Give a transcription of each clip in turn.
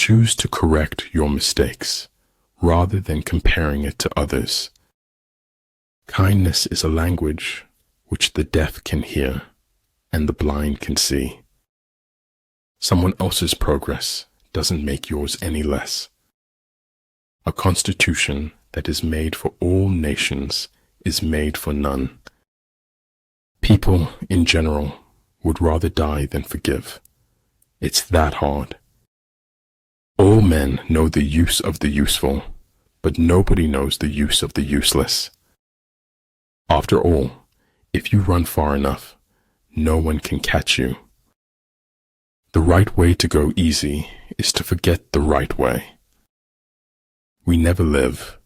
Choose to correct your mistakes rather than comparing it to others. Kindness is a language which the deaf can hear and the blind can see. Someone else's progress doesn't make yours any less. A constitution that is made for all nations is made for none. People, in general, would rather die than forgive. It's that hard. All men know the use of the useful, but nobody knows the use of the useless. After all, if you run far enough, no one can catch you. The right way to go easy is to forget the right way. We never live.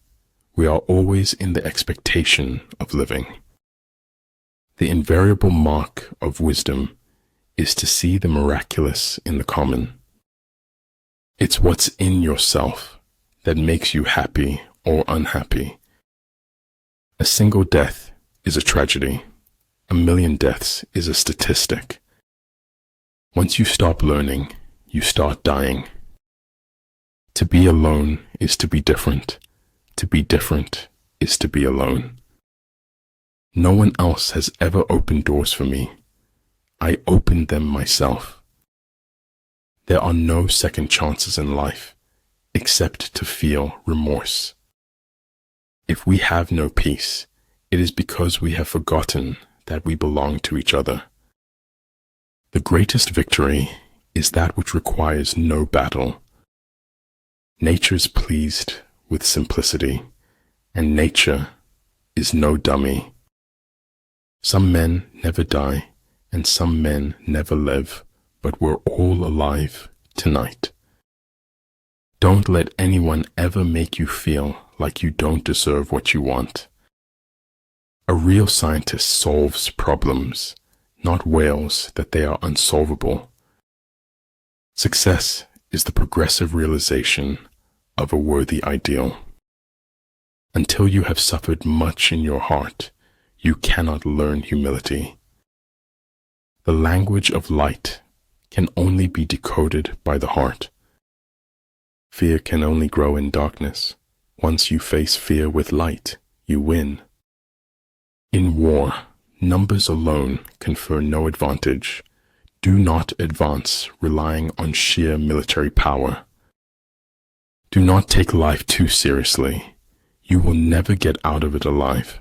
We are always in the expectation of living. The invariable mark of wisdom is to see the miraculous in the common. It's what's in yourself that makes you happy or unhappy. A single death is a tragedy. 1,000,000 deaths is a statistic. Once you stop learning, you start dying. To be alone is to be different. To be different is to be alone. No one else has ever opened doors for me. I opened them myself. There are no second chances in life except to feel remorse. If we have no peace, it is because we have forgotten that we belong to each other. The greatest victory is that which requires no battle. Nature is pleased with simplicity, and nature is no dummy. Some men never die, and some men never live, but we're all alive tonight. Don't let anyone ever make you feel like you don't deserve what you want. A real scientist solves problems, not wails that they are unsolvable. Success is the progressive realization of a worthy ideal. Until you have suffered much in your heart, you cannot learn humility. The language of light can only be decoded by the heart. Fear can only grow in darkness. Once you face fear with light, you win. In war, numbers alone confer no advantage. Do not advance relying on sheer military power. Do not take life too seriously. You will never get out of it alive.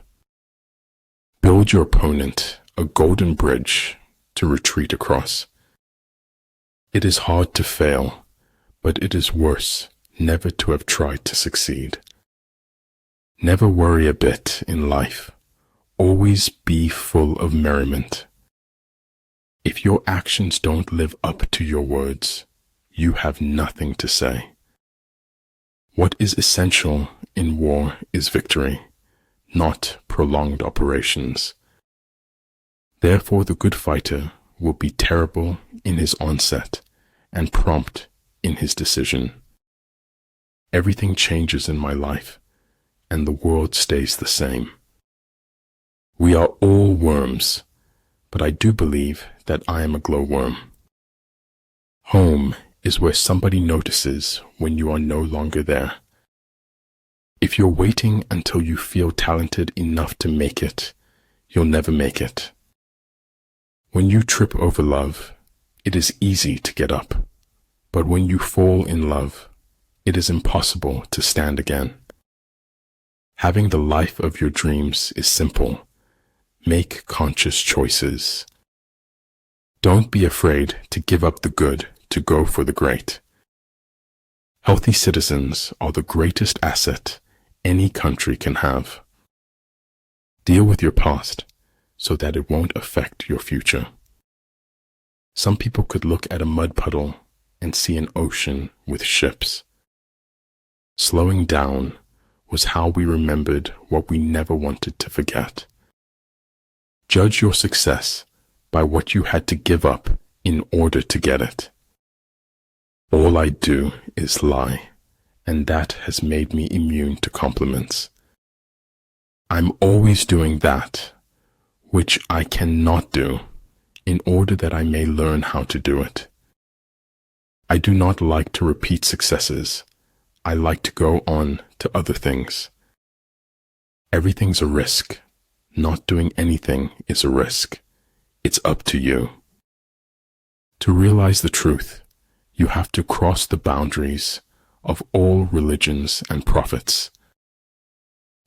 Build your opponent a golden bridge to retreat across. It is hard to fail, but it is worse never to have tried to succeed. Never worry a bit in life. Always be full of merriment. If your actions don't live up to your words, you have nothing to say. What is essential in war is victory, not prolonged operations. Therefore, the good fighter will be terrible in his onset and prompt in his decision. Everything changes in my life, and the world stays the same. We are all worms, but I do believe that I am a glowworm. Home is where somebody notices when you are no longer there. If you're waiting until you feel talented enough to make it, you'll never make it. When you trip over love, it is easy to get up, but when you fall in love, it is impossible to stand again. Having the life of your dreams is simple. Make conscious choices. Don't be afraid to give up the good to go for the great. Healthy citizens are the greatest asset any country can have. Deal with your past so that it won't affect your future. Some people could look at a mud puddle and see an ocean with ships. Slowing down was how we remembered what we never wanted to forget. Judge your success by what you had to give up in order to get it. All I do is lie, and that has made me immune to compliments. I'm always doing that which I cannot do in order that I may learn how to do it. I do not like to repeat successes. I like to go on to other things. Everything's a risk. Not doing anything is a risk. It's up to you. To realize the truth, you have to cross the boundaries of all religions and prophets.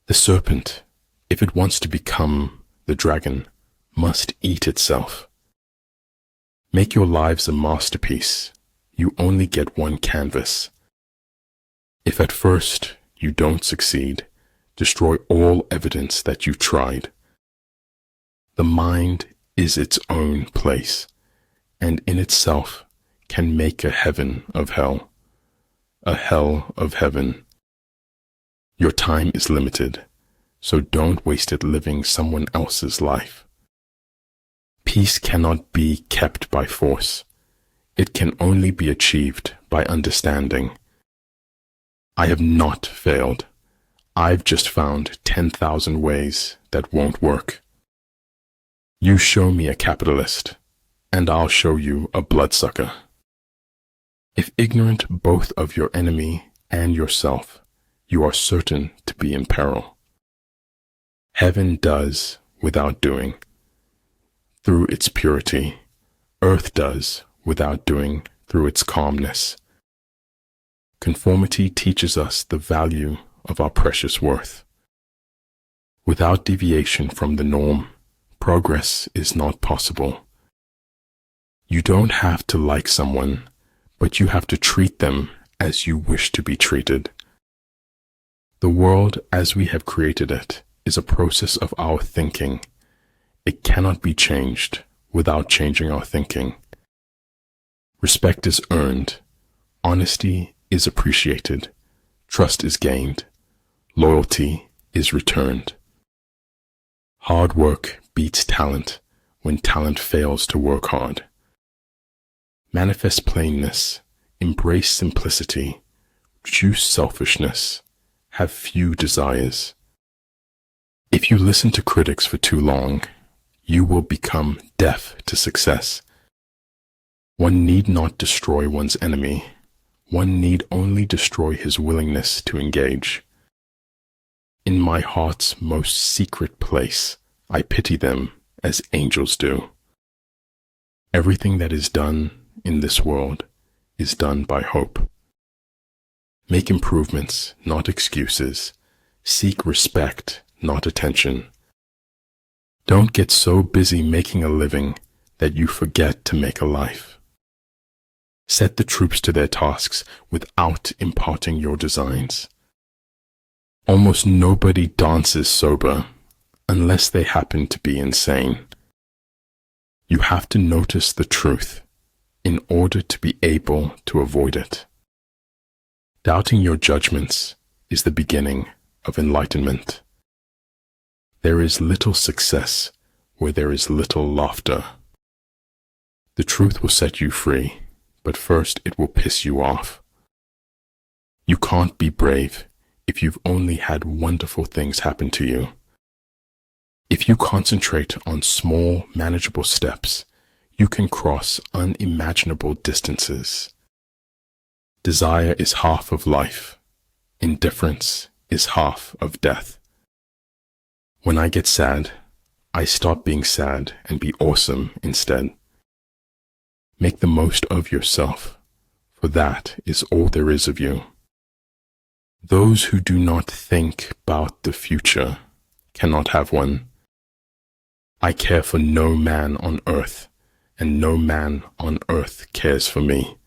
The serpent, if it wants to become the dragon, must eat itself. Make your lives a masterpiece. You only get one canvas. If at first you don't succeed, destroy all evidence that you tried. The mind is its own place, and in itself can make a heaven of hell, a hell of heaven. Your time is limited, so don't waste it living someone else's life. Peace cannot be kept by force. It can only be achieved by understanding. I have not failed. I've just found 10,000 ways that won't work. You show me a capitalist, and I'll show you a bloodsucker. If ignorant both of your enemy and yourself, you are certain to be in peril. Heaven does without doing, through its purity. Earth does without doing, through its calmness. Conformity teaches us the value of our precious worth. Without deviation from the norm, progress is not possible. You don't have to like someone, but you have to treat them as you wish to be treated. The world as we have created it is a process of our thinking. It cannot be changed without changing our thinking. Respect is earned. Honesty is appreciated. Trust is gained. Loyalty is returned. Hard work beats talent when talent fails to work hard. Manifest plainness, embrace simplicity, reduce selfishness, have few desires. If you listen to critics for too long, you will become deaf to success. One need not destroy one's enemy. One need only destroy his willingness to engage. In my heart's most secret place, I pity them as angels do. Everything that is done in this world is done by hope. Make improvements, not excuses. Seek respect, not attention. Don't get so busy making a living that you forget to make a life. Set the troops to their tasks without imparting your designs. Almost nobody dances sober unless they happen to be insane. You have to notice the truth in order to be able to avoid it. Doubting your judgments is the beginning of enlightenment. There is little success where there is little laughter. The truth will set you free, but first it will piss you off. You can't be brave if you've only had wonderful things happen to you. If you concentrate on small, manageable steps, you can cross unimaginable distances. Desire is half of life. Indifference is half of death. When I get sad, I stop being sad and be awesome instead. Make the most of yourself, for that is all there is of you. Those who do not think about the future cannot have one. I care for no man on earth, and no man on earth cares for me.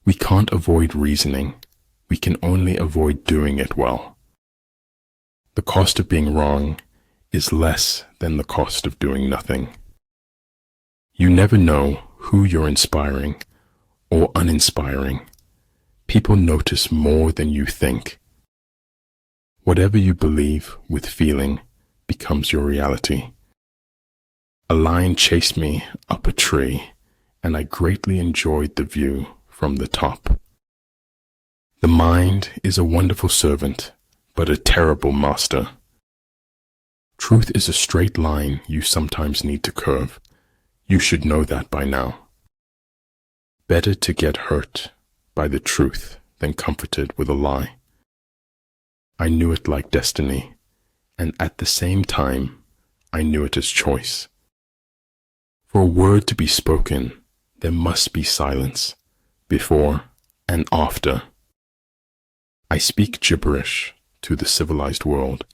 We can't avoid reasoning. We can only avoid doing it well. The cost of being wrong is less than the cost of doing nothing. You never know who you're inspiring or uninspiring. People notice more than you think. Whatever you believe with feeling becomes your reality. A lion chased me up a tree, and I greatly enjoyed the view from the top. The mind is a wonderful servant, but a terrible master. Truth is a straight line you sometimes need to curve. You should know that by now. Better to get hurt by the truth than comforted with a lie. I knew it like destiny, and at the same time, I knew it as choice. For a word to be spoken, there must be silence, before and after. I speak gibberish to the civilized world,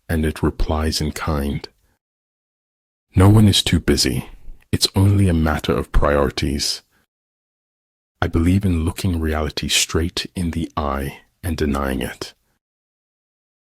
and it replies in kind. No one is too busy. It's only a matter of priorities. I believe in looking reality straight in the eye and denying it.